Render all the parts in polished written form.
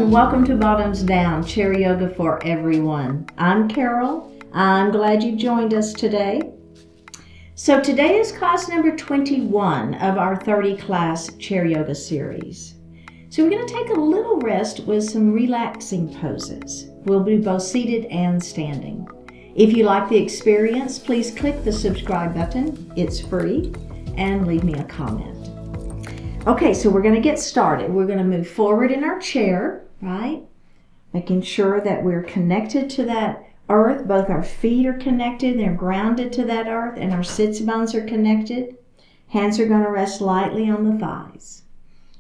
and welcome to Bottoms Down, Chair Yoga for Everyone. I'm Carol. I'm glad you joined us today. So today is class number 21 of our 30 class Chair Yoga series. So we're going to take a little rest with some relaxing poses. We'll be both seated and standing. If you like the experience, please click the subscribe button. It's free, and leave me a comment. Okay, so we're going to get started. We're going to move forward in our chair, right? Making sure that we're connected to that earth. Both our feet are connected, they're grounded to that earth, and our sits bones are connected. Hands are going to rest lightly on the thighs.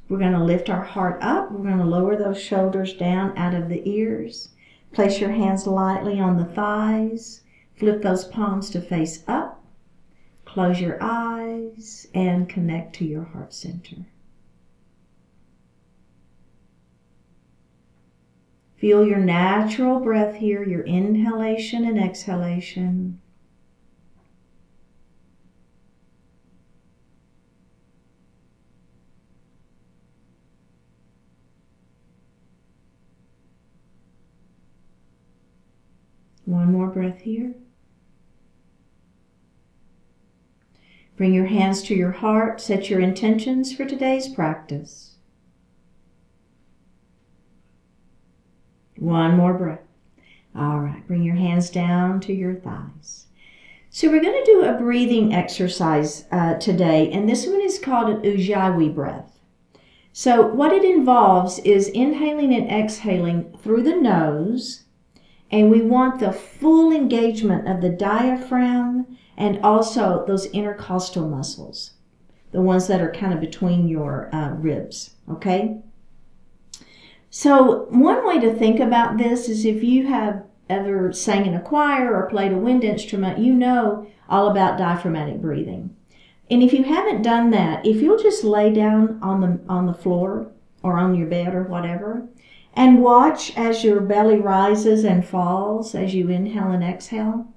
We're going to lift our heart up. We're going to lower those shoulders down out of the ears. Place your hands lightly on the thighs. Flip those palms to face up. Close your eyes and connect to your heart center. Feel your natural breath here, your inhalation and exhalation. One more breath here. Bring your hands to your heart. Set your intentions for today's practice. One more breath. All right, bring your hands down to your thighs. So we're going to do a breathing exercise today, and this one is called an Ujjayi breath. So what it involves is inhaling and exhaling through the nose, and we want the full engagement of the diaphragm and also those intercostal muscles, the ones that are kind of between your ribs, okay? So one way to think about this is if you have ever sang in a choir or played a wind instrument, you know all about diaphragmatic breathing. And if you haven't done that, if you'll just lay down on the floor or on your bed or whatever, and watch as your belly rises and falls as you inhale and exhale,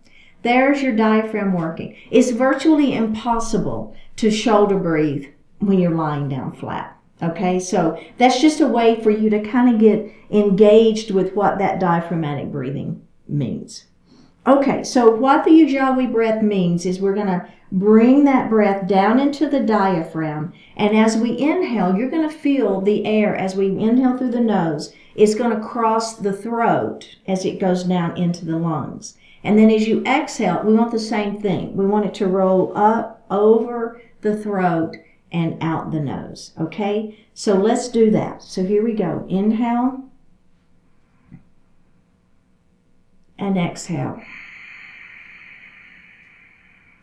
there's your diaphragm working. It's virtually impossible to shoulder breathe when you're lying down flat. Okay, so that's just a way for you to kind of get engaged with what that diaphragmatic breathing means. Okay, so what the Ujjayi breath means is we're going to bring that breath down into the diaphragm, and as we inhale, you're going to feel the air as we inhale through the nose. It's going to cross the throat as it goes down into the lungs. And then as you exhale, we want the same thing. We want it to roll up over the throat and out the nose, okay? So let's do that. So here we go. Inhale and exhale.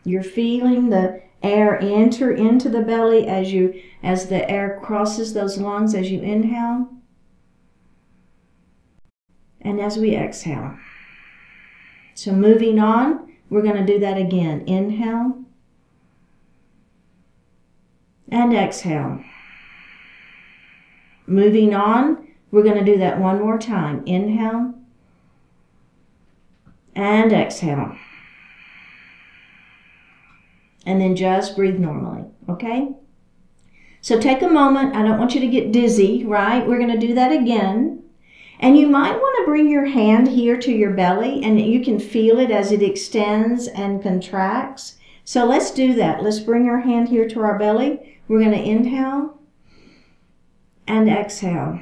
You're feeling the air enter into the belly as the air crosses those lungs as you inhale. And as we exhale. So moving on, we're going to do that again. Inhale and exhale. Moving on, we're going to do that one more time. Inhale and exhale. And then just breathe normally, okay? So take a moment. I don't want you to get dizzy, right? We're going to do that again. And you might want to bring your hand here to your belly, and you can feel it as it extends and contracts. So let's do that. Let's bring our hand here to our belly. We're going to inhale and exhale.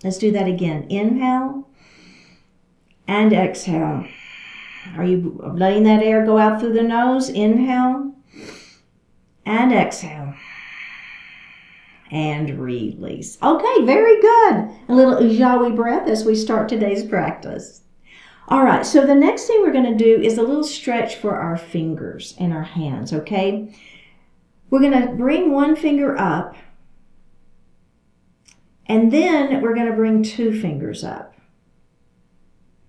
Let's do that again. Inhale and exhale. Are you letting that air go out through the nose? Inhale and exhale. And release. Okay, very good. A little Ujjayi breath as we start today's practice. All right, so the next thing we're going to do is a little stretch for our fingers and our hands, okay? We're going to bring one finger up, and then we're going to bring two fingers up.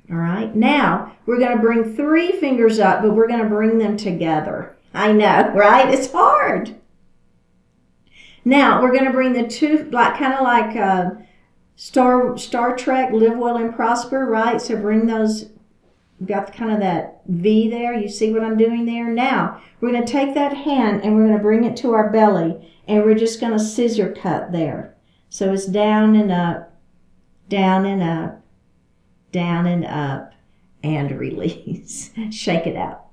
All right, now we're going to bring three fingers up, but we're going to bring them together. I know, right? It's hard. Now we're going to bring the two, kind of like Star Trek, Live Well and Prosper, right? So bring those, got kind of that V there. You see what I'm doing there? Now we're going to take that hand and we're going to bring it to our belly, and we're just going to scissor cut there. So it's down and up, down and up, down and up, and release. Shake it out.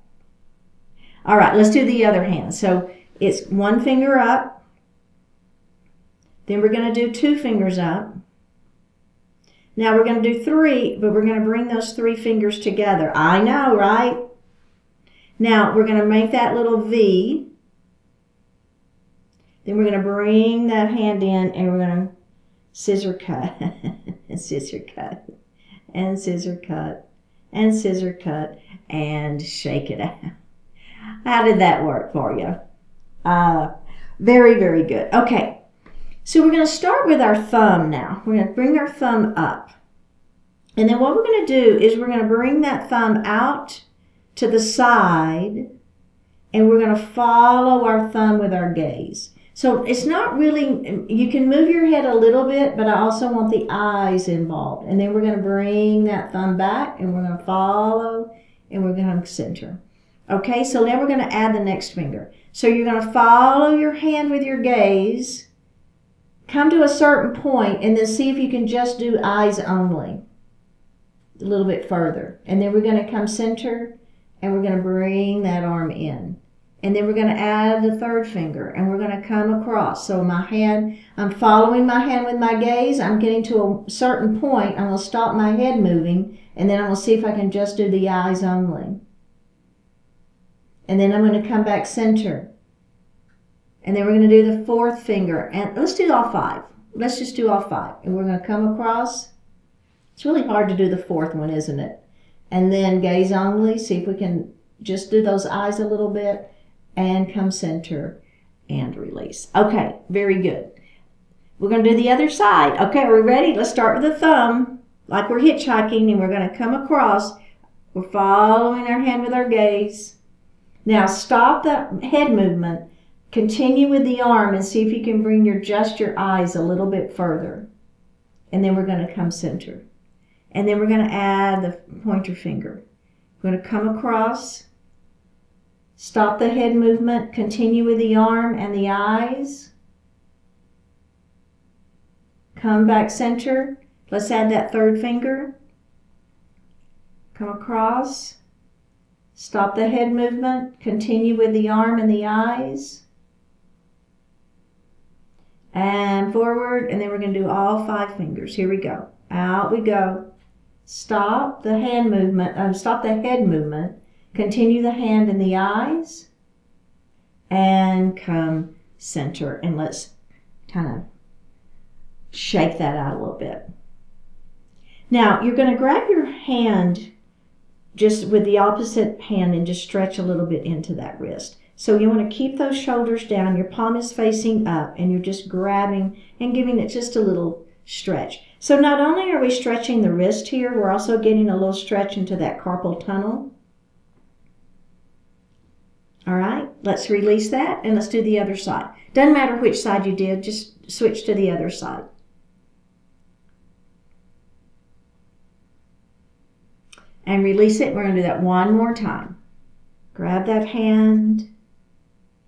All right, let's do the other hand. So it's one finger up. Then we're going to do 2 fingers up. Now we're going to do 3, but we're going to bring those 3 fingers together. I know, right? Now we're going to make that little V. Then we're going to bring that hand in and we're going to scissor cut, and scissor cut, and scissor cut, and scissor cut, and shake it out. How did that work for you? Very, very good. Okay, so we're going to start with our thumb now. We're going to bring our thumb up. And then what we're going to do is we're going to bring that thumb out to the side, and we're going to follow our thumb with our gaze. So it's not really, you can move your head a little bit, but I also want the eyes involved. And then we're going to bring that thumb back, and we're going to follow, and we're going to center. Okay, so then we're going to add the next finger. So you're going to follow your hand with your gaze, come to a certain point, and then see if you can just do eyes only a little bit further. And then we're going to come center, and we're going to bring that arm in. And then we're going to add the 3rd finger, and we're going to come across. So my hand, I'm following my hand with my gaze. I'm getting to a certain point. I'm going to stop my head moving, and then I'm going to see if I can just do the eyes only. And then I'm going to come back center. And then we're going to do the 4th finger. And let's do all 5. Let's just do all 5. And we're going to come across. It's really hard to do the 4th one, isn't it? And then gaze only. See if we can just do those eyes a little bit. And come center and release. Okay, very good. We're going to do the other side. Okay, are we ready? Let's start with the thumb, like we're hitchhiking, and we're going to come across. We're following our hand with our gaze. Now stop the head movement. Continue with the arm and see if you can just your eyes a little bit further. And then we're going to come center. And then we're going to add the pointer finger. We're going to come across. Stop the head movement, continue with the arm and the eyes. Come back center. Let's add that 3rd finger. Come across. Stop the head movement, continue with the arm and the eyes. And forward, and then we're going to do all 5 fingers. Here we go. Out we go. Stop the hand movement, stop the head movement. Continue the hand and the eyes, and come center. And let's kind of shake that out a little bit. Now, you're going to grab your hand just with the opposite hand and just stretch a little bit into that wrist. So you want to keep those shoulders down. Your palm is facing up, and you're just grabbing and giving it just a little stretch. So not only are we stretching the wrist here, we're also getting a little stretch into that carpal tunnel. All right, let's release that, and let's do the other side. Doesn't matter which side you did, just switch to the other side. And release it. We're going to do that one more time. Grab that hand,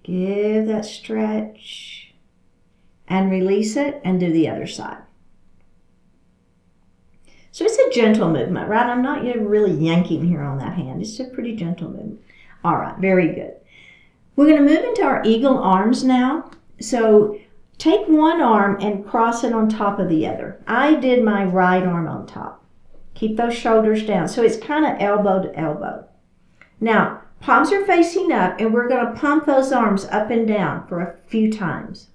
give that stretch, and release it, and do the other side. So it's a gentle movement, right? I'm not really yanking here on that hand. It's a pretty gentle movement. All right, very good. We're going to move into our eagle arms now. So take one arm and cross it on top of the other. I did my right arm on top. Keep those shoulders down. So it's kind of elbow to elbow. Now, palms are facing up, and we're going to pump those arms up and down for a few times.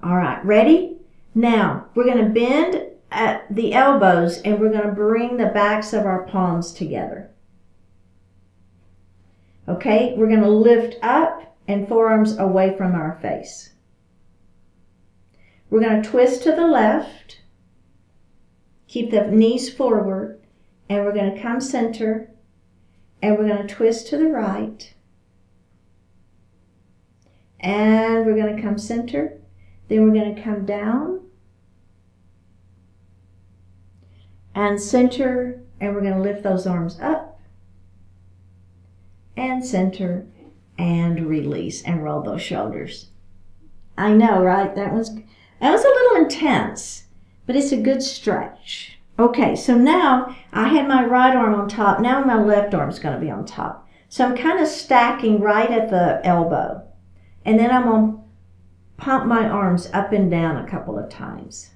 All right, ready? Now, we're going to bend at the elbows, and we're going to bring the backs of our palms together. Okay, we're going to lift up and forearms away from our face. We're going to twist to the left, keep the knees forward, and we're going to come center, and we're going to twist to the right, and we're going to come center, then we're going to come down, and center, and we're going to lift those arms up, and center, and release, and roll those shoulders. I know, right? That was a little intense, but it's a good stretch. Okay, so now I had my right arm on top. Now my left arm is going to be on top. So I'm kind of stacking right at the elbow. And then I'm going to pump my arms up and down a couple of times.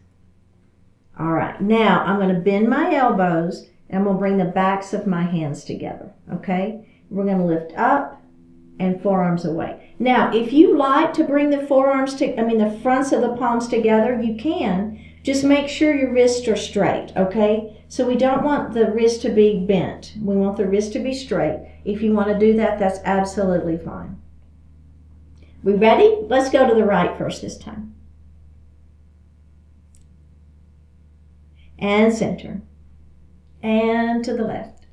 All right, now I'm going to bend my elbows and I'm going to bring the backs of my hands together, okay? We're going to lift up and forearms away. Now, if you like to bring the the fronts of the palms together, you can. Just make sure your wrists are straight, okay? So we don't want the wrist to be bent. We want the wrist to be straight. If you want to do that, that's absolutely fine. We ready? Let's go to the right first this time. And center. And to the left.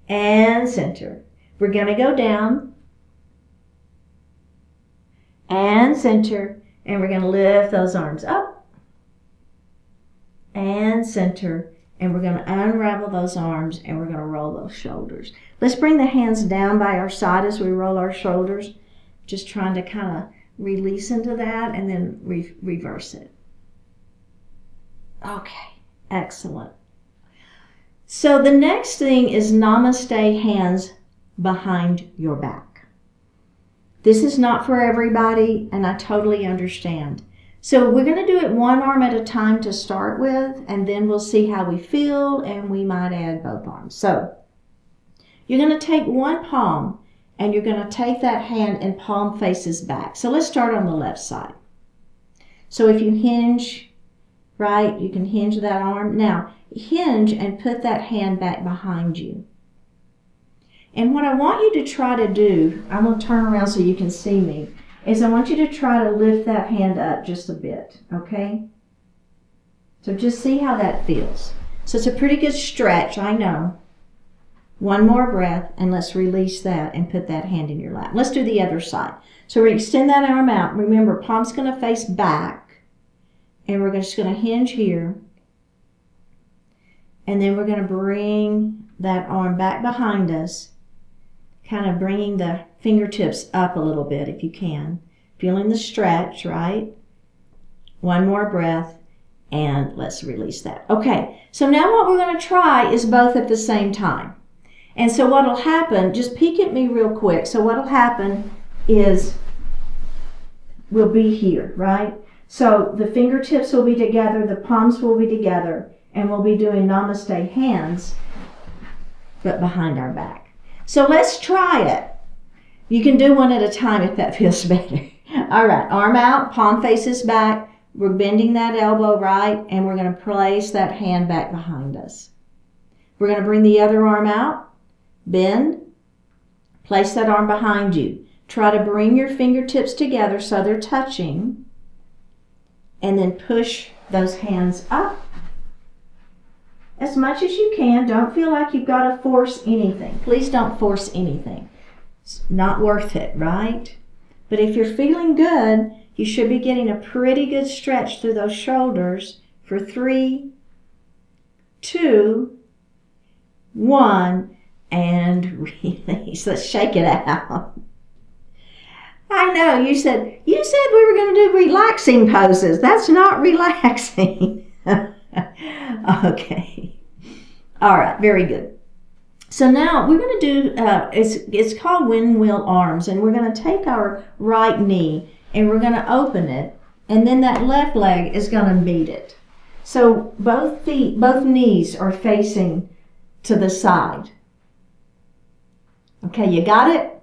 And center. We're going to go down. And center. And we're going to lift those arms up. And center. And we're going to unravel those arms and we're going to roll those shoulders. Let's bring the hands down by our side as we roll our shoulders. Just trying to kind of release into that and then reverse it. Okay, excellent. So the next thing is namaste, hands behind your back. This is not for everybody, and I totally understand. So we're going to do it one arm at a time to start with, and then we'll see how we feel, and we might add both arms. So you're going to take one palm, and you're going to take that hand and palm faces back. So let's start on the left side. So if you hinge, right, you can hinge that arm. Now, hinge and put that hand back behind you. And what I want you to try to do, I'm going to turn around so you can see me, is I want you to try to lift that hand up just a bit, okay? So just see how that feels. So it's a pretty good stretch, I know. One more breath, and let's release that and put that hand in your lap. Let's do the other side. So we're going to extend that arm out. Remember, palm's going to face back, and we're just going to hinge here. And then we're going to bring that arm back behind us, kind of bringing the fingertips up a little bit if you can. Feeling the stretch, right? One more breath, and let's release that. Okay, so now what we're going to try is both at the same time. And so what will happen, just peek at me real quick. So what will happen is we'll be here, right? So the fingertips will be together, the palms will be together, and we'll be doing namaste hands, but behind our back. So let's try it. You can do one at a time if that feels better. All right, arm out, palm faces back. We're bending that elbow right, and we're going to place that hand back behind us. We're going to bring the other arm out, bend, place that arm behind you. Try to bring your fingertips together so they're touching, and then push those hands up as much as you can. Don't feel like you've got to force anything. Please don't force anything. It's not worth it, right? But if you're feeling good, you should be getting a pretty good stretch through those shoulders for 3, 2, 1, and release. Let's shake it out. I know, you said we were going to do relaxing poses. That's not relaxing. Okay. All right, very good. So now we're going to do, it's called windmill arms, and we're going to take our right knee and we're going to open it, and then that left leg is going to meet it. So both knees are facing to the side. Okay, you got it?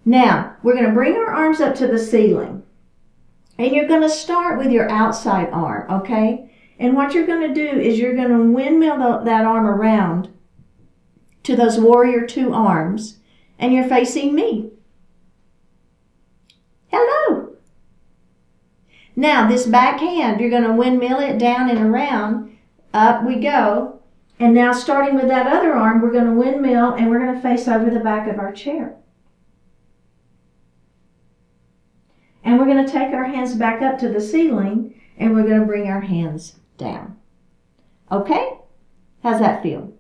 Now, we're going to bring our arms up to the ceiling, and you're going to start with your outside arm, okay? And what you're going to do is you're going to windmill that arm around to those warrior 2 arms, and you're facing me. Hello. Now, this back hand, you're going to windmill it down and around. Up we go. And now, starting with that other arm, we're going to windmill, and we're going to face over the back of our chair. And we're going to take our hands back up to the ceiling, and we're going to bring our hands down. Okay? How's that feel?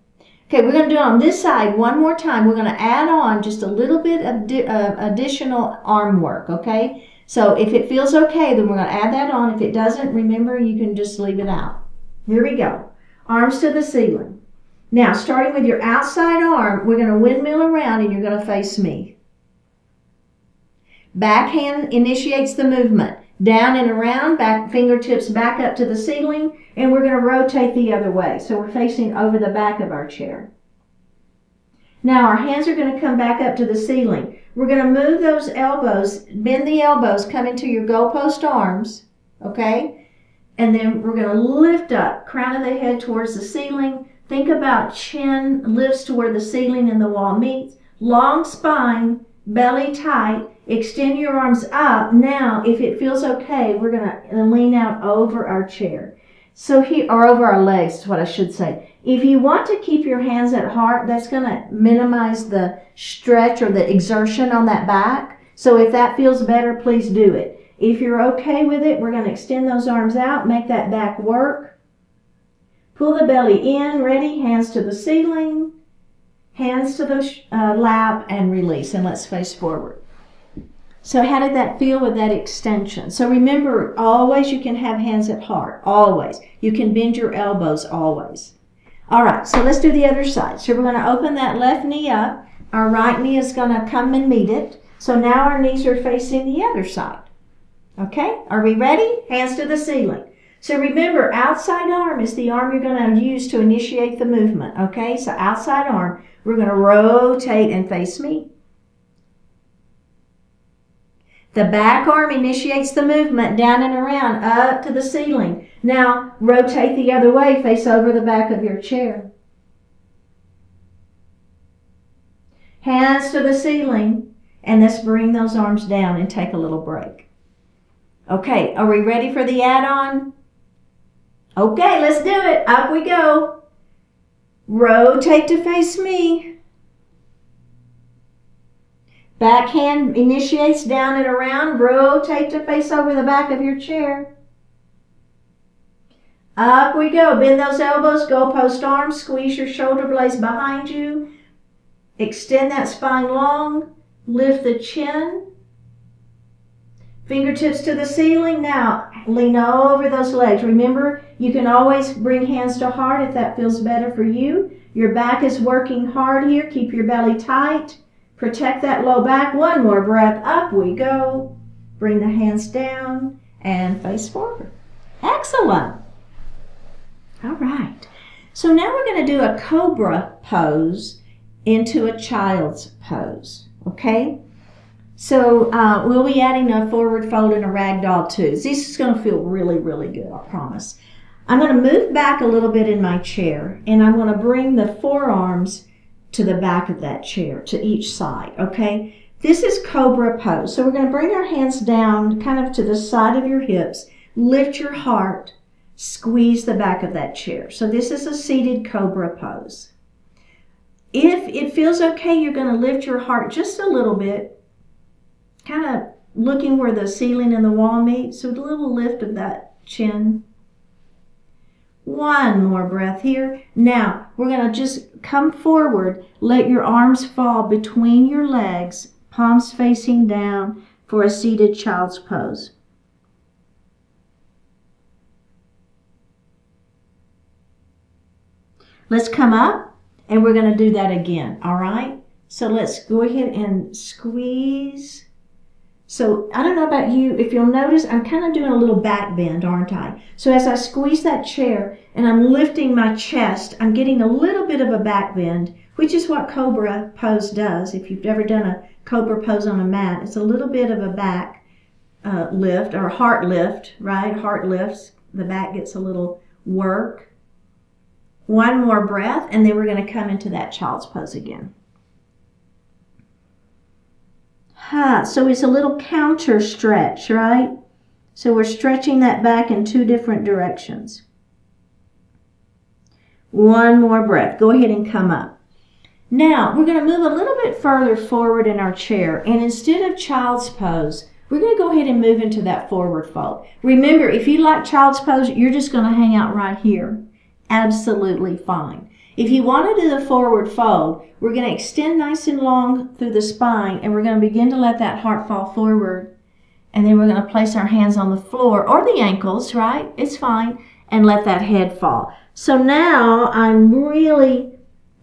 Okay, we're going to do it on this side one more time. We're going to add on just a little bit of additional arm work, okay? So if it feels okay, then we're going to add that on. If it doesn't, remember, you can just leave it out. Here we go. Arms to the ceiling. Now, starting with your outside arm, we're going to windmill around and you're going to face me. Back hand initiates the movement. Down and around, back fingertips back up to the ceiling, and we're going to rotate the other way. So we're facing over the back of our chair. Now our hands are going to come back up to the ceiling. We're going to move those elbows, bend the elbows, come into your goalpost arms, okay? And then we're going to lift up, crown of the head towards the ceiling. Think about chin lifts to where the ceiling and the wall meets. Long spine, belly tight. Extend your arms up. Now, if it feels okay, we're going to lean out over our chair. So here, or over our legs is what I should say. If you want to keep your hands at heart, that's going to minimize the stretch or the exertion on that back. So if that feels better, please do it. If you're okay with it, we're going to extend those arms out, make that back work. Pull the belly in, ready, hands to the ceiling, hands to the lap, and release. And let's face forward. So how did that feel with that extension? So remember, always you can have hands at heart, always. You can bend your elbows, always. All right, so let's do the other side. So we're going to open that left knee up. Our right knee is going to come and meet it. So now our knees are facing the other side. Okay, are we ready? Hands to the ceiling. So remember, outside arm is the arm you're going to use to initiate the movement. Okay, so outside arm, we're going to rotate and face me. The back arm initiates the movement down and around, up to the ceiling. Now, rotate the other way, face over the back of your chair. Hands to the ceiling, and let's bring those arms down and take a little break. Okay, are we ready for the add-on? Okay, let's do it. Up we go. Rotate to face me. Back hand initiates down and around. Rotate to face over the back of your chair. Up we go. Bend those elbows, goalpost arms. Squeeze your shoulder blades behind you. Extend that spine long. Lift the chin. Fingertips to the ceiling. Now, lean over those legs. Remember, you can always bring hands to heart if that feels better for you. Your back is working hard here. Keep your belly tight. Protect that low back. One more breath. Up we go. Bring the hands down and face forward. Excellent. All right. So now we're going to do a cobra pose into a child's pose. Okay? So we'll be adding a forward fold and a ragdoll too. This is going to feel really, really good, I promise. I'm going to move back a little bit in my chair, and I'm going to bring the forearms to the back of that chair, to each side, okay? This is cobra pose. So we're going to bring our hands down kind of to the side of your hips, lift your heart, squeeze the back of that chair. So this is a seated cobra pose. If it feels okay, you're going to lift your heart just a little bit, kind of looking where the ceiling and the wall meet. So a little lift of that chin. One more breath here. Now, we're going to just come forward. Let your arms fall between your legs, palms facing down for a seated child's pose. Let's come up, and we're going to do that again, all right? So let's go ahead and squeeze. So I don't know about you, if you'll notice, I'm kind of doing a little back bend, aren't I? So as I squeeze that chair and I'm lifting my chest, I'm getting a little bit of a back bend, which is what cobra pose does. If you've ever done a cobra pose on a mat, it's a little bit of a back lift, or heart lift, right? Heart lifts, the back gets a little work. One more breath, and then we're going to come into that child's pose again. So it's a little counter stretch, right? So we're stretching that back in two different directions. One more breath. Go ahead and come up. Now, we're going to move a little bit further forward in our chair. And instead of child's pose, we're going to go ahead and move into that forward fold. Remember, if you like child's pose, you're just going to hang out right here. Absolutely fine. If you want to do the forward fold, we're going to extend nice and long through the spine, and we're going to begin to let that heart fall forward. And then we're going to place our hands on the floor or the ankles, right? It's fine. And let that head fall. So now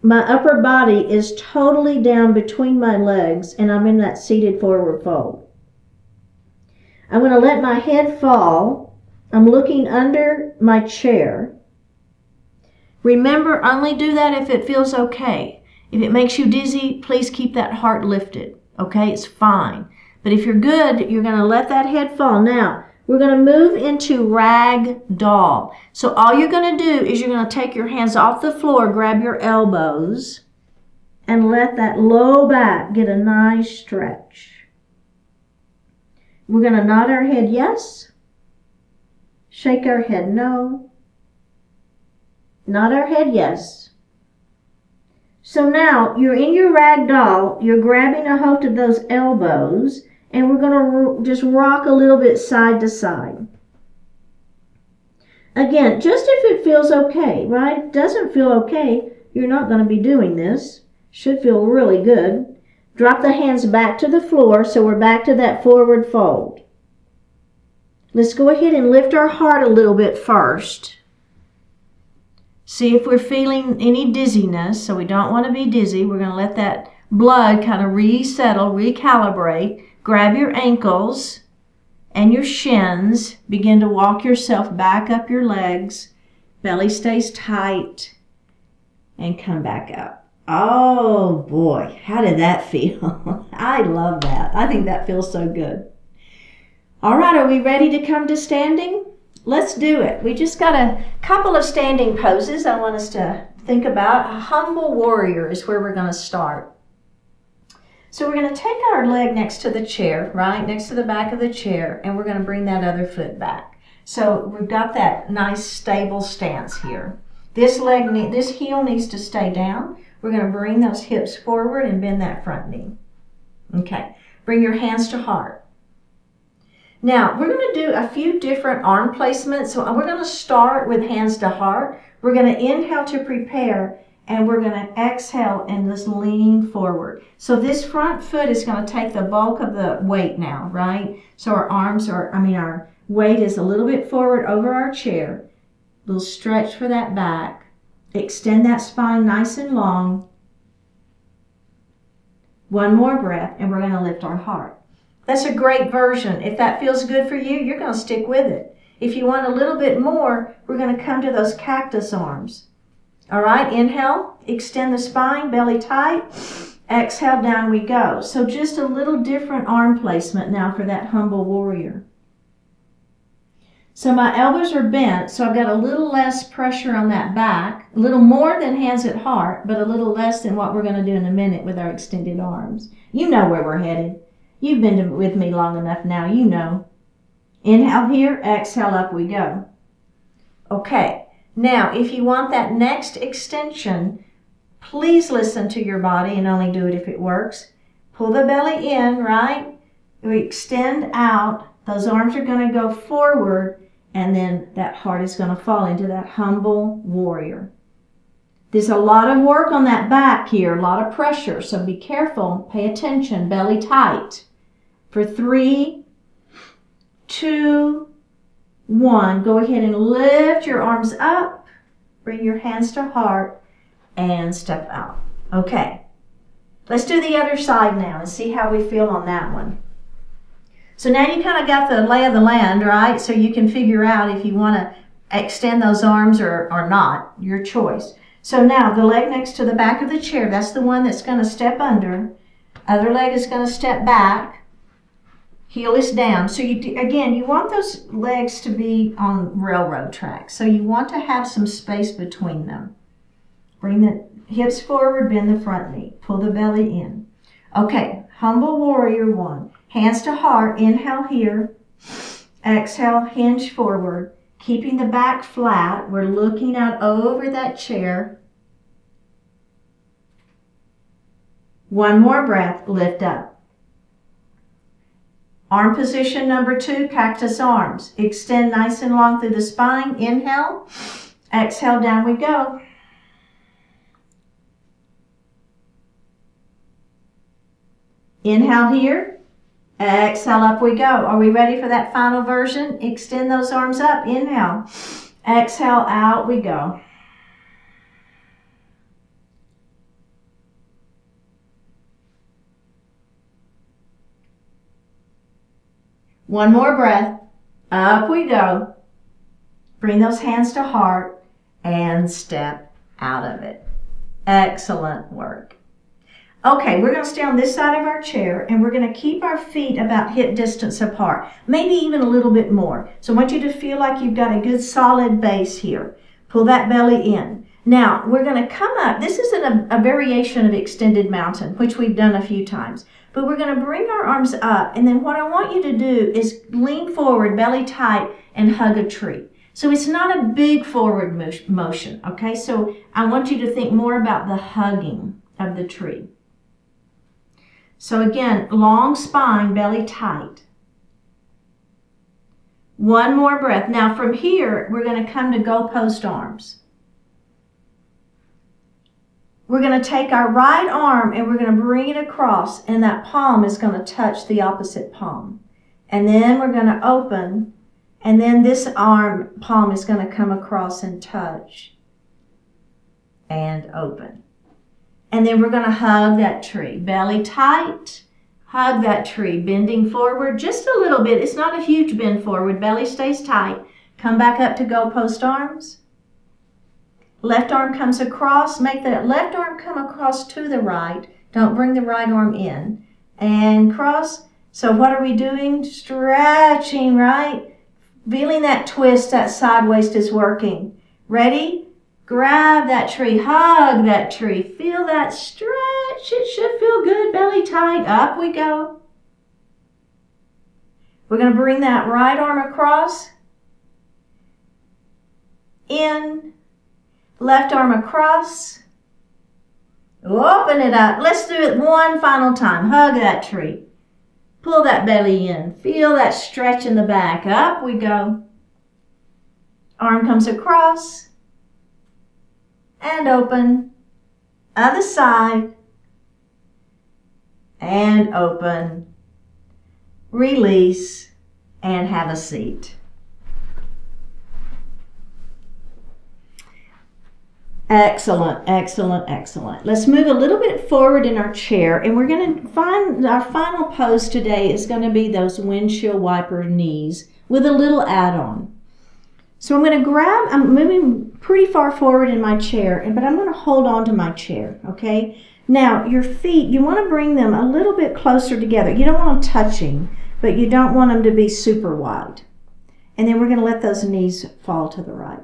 my upper body is totally down between my legs, and I'm in that seated forward fold. I'm going to let my head fall. I'm looking under my chair. Remember, only do that if it feels okay. If it makes you dizzy, please keep that heart lifted. Okay, it's fine. But if you're good, you're going to let that head fall. Now, we're going to move into rag doll. So all you're going to do is you're going to take your hands off the floor, grab your elbows, and let that low back get a nice stretch. We're going to nod our head yes, shake our head no, nod our head yes. So now you're in your rag doll, you're grabbing a hold of those elbows, and we're going to just rock a little bit side to side. Again, just if it feels okay, right? If it doesn't feel okay, you're not going to be doing this. Should feel really good. Drop the hands back to the floor, so we're back to that forward fold. Let's go ahead and lift our heart a little bit first. See if we're feeling any dizziness. So we don't want to be dizzy. We're going to let that blood kind of resettle, recalibrate. Grab your ankles and your shins. Begin to walk yourself back up your legs. Belly stays tight. And come back up. Oh boy, how did that feel? I love that. I think that feels so good. All right, are we ready to come to standing? Let's do it. We just got a couple of standing poses I want us to think about. A humble warrior is where we're going to start. So we're going to take our leg next to the chair, right, next to the back of the chair, and we're going to bring that other foot back. So we've got that nice stable stance here. This heel needs to stay down. We're going to bring those hips forward and bend that front knee. Okay, bring your hands to heart. Now, we're going to do a few different arm placements. So we're going to start with hands to heart. We're going to inhale to prepare, and we're going to exhale and just lean forward. So this front foot is going to take the bulk of the weight now, right? So our weight is a little bit forward over our chair. A little stretch for that back. Extend that spine nice and long. One more breath, and we're going to lift our heart. That's a great version. If that feels good for you, you're going to stick with it. If you want a little bit more, we're going to come to those cactus arms. All right, inhale, extend the spine, belly tight. Exhale, down we go. So just a little different arm placement now for that humble warrior. So my elbows are bent, so I've got a little less pressure on that back, a little more than hands at heart, but a little less than what we're going to do in a minute with our extended arms. You know where we're headed. You've been with me long enough now, you know. Inhale here, exhale, up we go. Okay, now if you want that next extension, please listen to your body and only do it if it works. Pull the belly in, right? We extend out. Those arms are going to go forward, and then that heart is going to fall into that humble warrior. There's a lot of work on that back here, a lot of pressure, so be careful, pay attention, belly tight. For 3, 2, 1, go ahead and lift your arms up, bring your hands to heart, and step out. Okay, let's do the other side now and see how we feel on that one. So now you kind of got the lay of the land, right? So you can figure out if you want to extend those arms or not, your choice. So now the leg next to the back of the chair, that's the one that's going to step under. Other leg is going to step back. Heel is down. So again, you want those legs to be on railroad tracks. So you want to have some space between them. Bring the hips forward, bend the front knee. Pull the belly in. Okay, humble warrior 1. Hands to heart, inhale here. Exhale, hinge forward. Keeping the back flat, we're looking out over that chair. One more breath, lift up. Arm position number 2, cactus arms. Extend nice and long through the spine. Inhale, exhale, down we go. Inhale here. Exhale, up we go. Are we ready for that final version? Extend those arms up. Inhale. Exhale, out we go. One more breath. Up we go. Bring those hands to heart and step out of it. Excellent work. Okay, we're going to stay on this side of our chair and we're going to keep our feet about hip distance apart, maybe even a little bit more. So I want you to feel like you've got a good solid base here. Pull that belly in. Now, we're going to come up. This is a variation of extended mountain, which we've done a few times. But we're going to bring our arms up, and then what I want you to do is lean forward, belly tight, and hug a tree. So it's not a big forward motion, okay? So I want you to think more about the hugging of the tree. So again, long spine, belly tight. One more breath. Now from here, we're going to come to goalpost arms. We're going to take our right arm and we're going to bring it across, and that palm is going to touch the opposite palm. And then we're going to open, and then this palm is going to come across and touch and open. And then we're going to hug that tree. Belly tight, hug that tree, bending forward just a little bit. It's not a huge bend forward. Belly stays tight. Come back up to goalpost arms. Left arm comes across. Make that left arm come across to the right. Don't bring the right arm in. And cross. So what are we doing? Stretching, right? Feeling that twist, that side waist is working. Ready? Grab that tree. Hug that tree. Feel that stretch. It should feel good. Belly tight. Up we go. We're going to bring that right arm across. In. Left arm across. Open it up. Let's do it one final time. Hug that tree. Pull that belly in. Feel that stretch in the back. Up we go. Arm comes across. And open. Other side. And open. Release. And have a seat. Excellent, excellent, excellent. Let's move a little bit forward in our chair, and we're going to find our final pose today is going to be those windshield wiper knees with a little add-on. So I'm moving pretty far forward in my chair, but I'm going to hold on to my chair, okay? Now, your feet, you want to bring them a little bit closer together. You don't want them touching, but you don't want them to be super wide. And then we're going to let those knees fall to the right.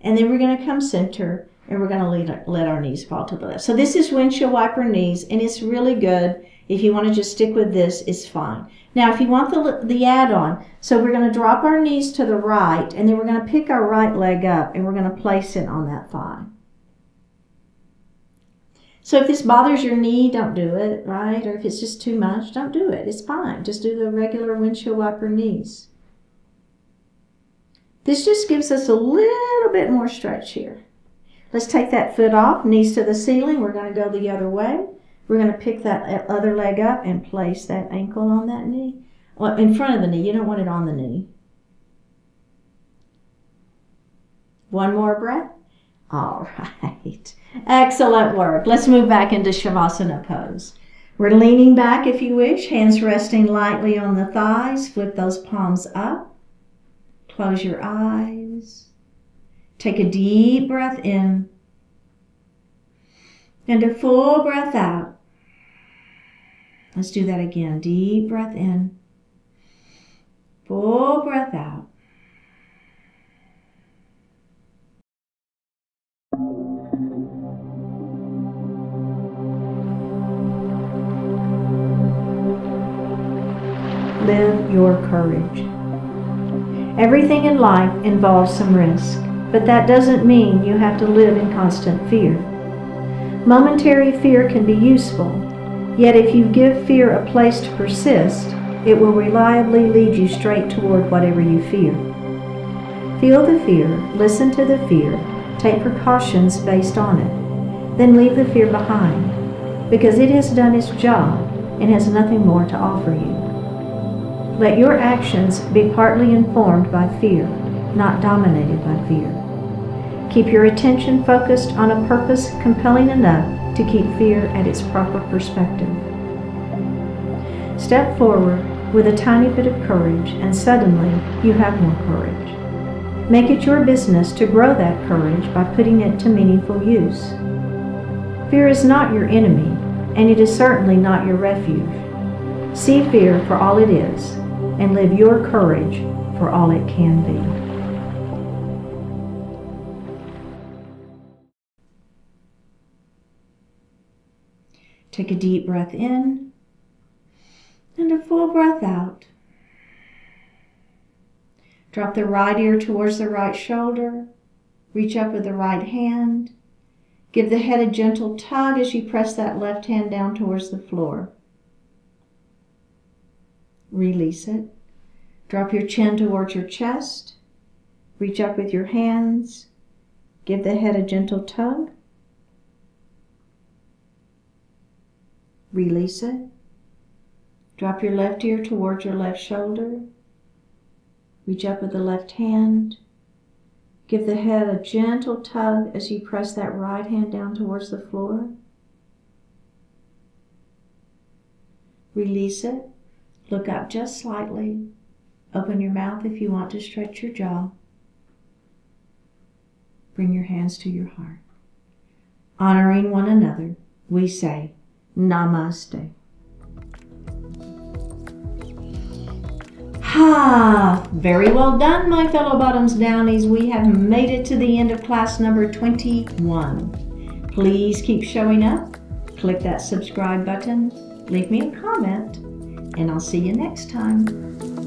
And then we're going to come center, and we're going to let our knees fall to the left. So this is windshield wiper knees, and it's really good. If you want to just stick with this, it's fine. Now, if you want the add-on, so we're going to drop our knees to the right, and then we're going to pick our right leg up, and we're going to place it on that thigh. So if this bothers your knee, don't do it, right? Or if it's just too much, don't do it. It's fine. Just do the regular windshield wiper knees. This just gives us a little bit more stretch here. Let's take that foot off, knees to the ceiling. We're going to go the other way. We're going to pick that other leg up and place that ankle on that knee. Well, in front of the knee. You don't want it on the knee. One more breath. All right. Excellent work. Let's move back into Shavasana pose. We're leaning back if you wish, hands resting lightly on the thighs. Flip those palms up. Close your eyes. Take a deep breath in and a full breath out. Let's do that again. Deep breath in, full breath out. Live your courage. Everything in life involves some risk, but that doesn't mean you have to live in constant fear. Momentary fear can be useful, yet if you give fear a place to persist, it will reliably lead you straight toward whatever you fear. Feel the fear, listen to the fear, take precautions based on it. then leave the fear behind, because it has done its job and has nothing more to offer you. Let your actions be partly informed by fear, not dominated by fear. Keep your attention focused on a purpose compelling enough to keep fear at its proper perspective. Step forward with a tiny bit of courage, and suddenly you have more courage. Make it your business to grow that courage by putting it to meaningful use. Fear is not your enemy, and it is certainly not your refuge. See fear for all it is, and live your courage for all it can be. Take a deep breath in and a full breath out. Drop the right ear towards the right shoulder. Reach up with the right hand. Give the head a gentle tug as you press that left hand down towards the floor. Release it. Drop your chin towards your chest. Reach up with your hands. Give the head a gentle tug. Release it. Drop your left ear towards your left shoulder. Reach up with the left hand. Give the head a gentle tug as you press that right hand down towards the floor. Release it. Look up just slightly. Open your mouth if you want to stretch your jaw. Bring your hands to your heart. Honoring one another, we say, Namaste. Very well done, my fellow bottoms downies. We have made it to the end of class number 21. Please keep showing up. Click that subscribe button. Leave me a comment, and I'll see you next time.